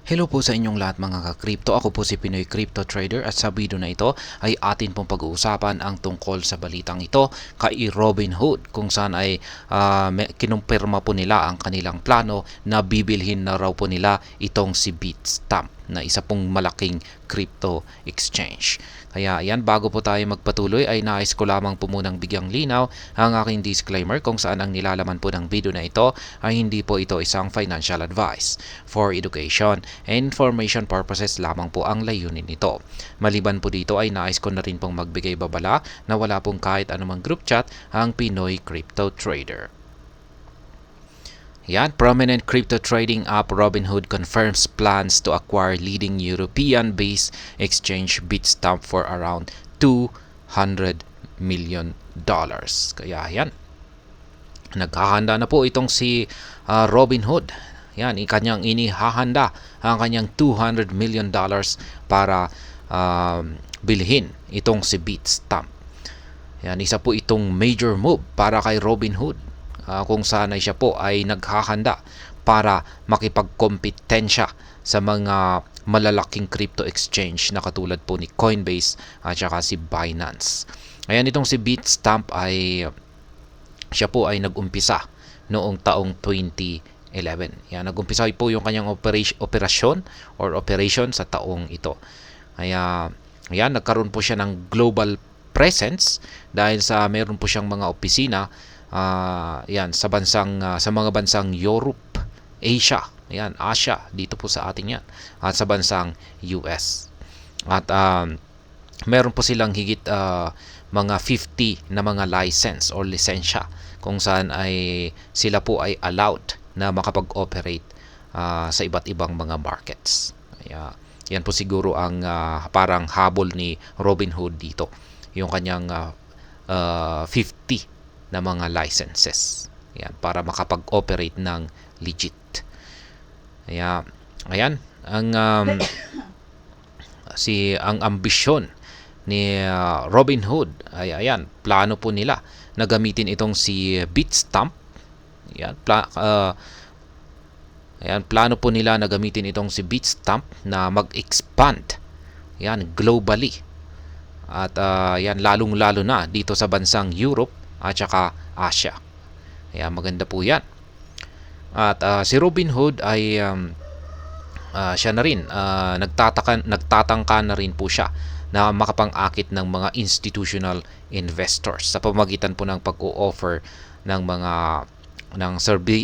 Hello po sa inyong lahat mga ka-crypto. Ako po si Pinoy Crypto Trader at sa video na ito ay atin pong pag-uusapan ang tungkol sa balitang ito kay Robinhood kung saan ay kinumpirma po nila ang kanilang plano na bibilhin na raw po nila itong si Bitstamp na isa pong malaking crypto exchange. Kaya yan, bago po tayo magpatuloy ay nais ko lamang po munang bigyang linaw ang aking disclaimer kung saan ang nilalaman po ng video na ito ay hindi po ito isang financial advice. For education and information purposes lamang po ang layunin nito. Maliban po dito ay nais ko na rin pong magbigay babala na wala pong kahit anumang group chat ang Pinoy Crypto Trader. Yan, prominent crypto trading app Robinhood confirms plans to acquire leading European-based exchange Bitstamp for around $200 million. Kaya yan, naghahanda na po itong si Robinhood. Yan, kanyang inihahanda ang kanyang $200 million para bilhin itong si Bitstamp. Yan, isa po itong major move para kay Robinhood. Kung saan ay siya po ay naghahanda para makipagkompetensya sa mga malalaking crypto exchange na katulad po ni Coinbase at saka si Binance. Ayan, itong si Bitstamp ay siya po ay nag-umpisa noong taong 2011. Yan, nag-umpisa po yung kanyang operasyon sa taong ito. Kaya yan, nagkaroon po siya ng global presence dahil sa meron po siyang mga opisina yan sa mga bansang Europe, Asia, yan, Asia, dito po sa atin yan, at sa bansang US. At meron po silang higit mga 50 na mga license or lisensya kung saan ay sila po ay allowed na makapag-operate sa iba't ibang mga markets. Kaya yan po siguro ang parang habol ni Robinhood dito, yung kanyang 50 na mga licenses. Yan, para makapag-operate ng legit. Kaya ayan, ang ambisyon ni Robinhood ay ayan, plano po nila na gamitin itong si Bitstamp. Yan, plano po nila na gamitin itong si Bitstamp na mag-expand yan globally. At yan, lalong-lalo na dito sa bansang Europe at saka Asia. Kaya maganda po yan. At si Robinhood ay siya na rin, nagtatangka na rin po siya na makapang-akit ng mga institutional investors sa pamamagitan po ng pag-o-offer ng mga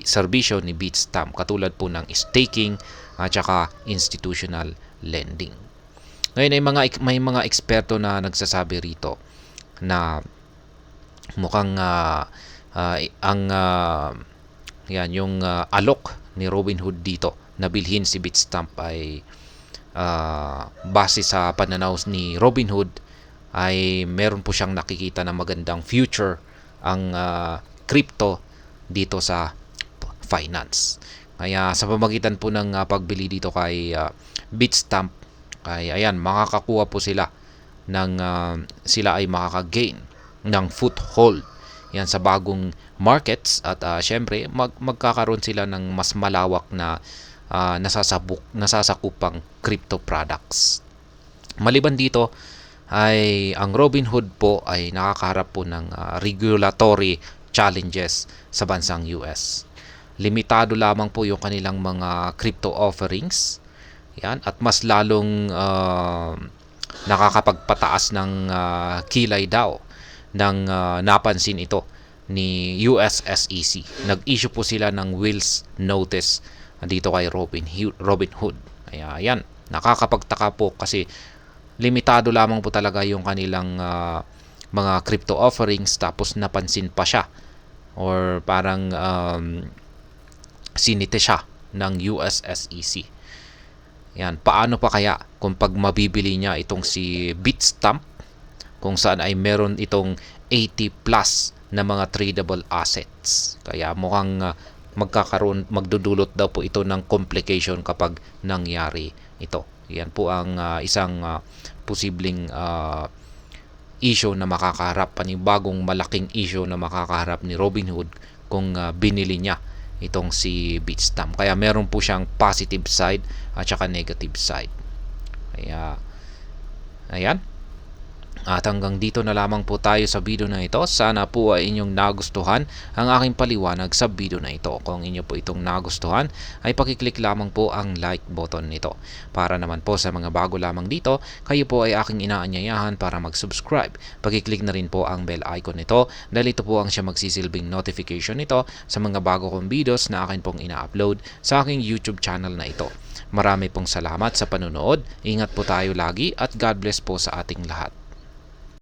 serbisyo ni Bitstamp katulad po ng staking at saka institutional lending. Ngayon ay may mga eksperto na nagsasabi rito na mukhang yung alok ni Robinhood dito na bilhin si Bitstamp ay base sa pananaw ni Robinhood ay meron po siyang nakikita na magandang future ang crypto dito sa finance. Kaya sa pamamagitan po ng pagbili dito kay Bitstamp ay ayan, makakakuha po sila ng sila ay makaka-gain ng foothold yan sa bagong markets at syempre magkakaroon sila ng mas malawak na nasasakupang crypto products. Maliban dito ay ang Robinhood po ay nakakaharap po ng regulatory challenges sa bansang US. Limitado lamang po yung kanilang mga crypto offerings. Yan, at mas lalong nakakapagpataas ng kilay daw ng napansin ito ni US SEC. Nag-issue po sila ng Wills Notice dito kay Robinhood. Kaya yan, nakakapagtaka po kasi limitado lamang po talaga yung kanilang mga crypto offerings tapos napansin pa siya or parang sinite siya ng US SEC. Yan, paano pa kaya kung pag mabibili niya itong si Bitstamp kung saan ay meron itong 80 plus na mga tradable assets. Kaya mukhang magdudulot daw po ito ng complication kapag nangyari ito. Yan po ang isang posibleng issue na makakaharap, panibagong malaking issue na makakaharap ni Robinhood kung binili niya itong si Bitstamp. Kaya meron po siyang positive side at saka negative side. Kaya ayan. At hanggang dito na lamang po tayo sa video na ito. Sana po ay inyong nagustuhan ang aking paliwanag sa video na ito. Kung inyo po itong nagustuhan, ay pakiclick lamang po ang like button nito. Para naman po sa mga bago lamang dito, kayo po ay aking inaanyayahan para mag-subscribe. Pakiclick na rin po ang bell icon nito dahil ito po ang siya magsisilbing notification nito sa mga bago kong videos na akin pong ina-upload sa aking YouTube channel na ito. Marami pong salamat sa panunood. Ingat po tayo lagi at God bless po sa ating lahat.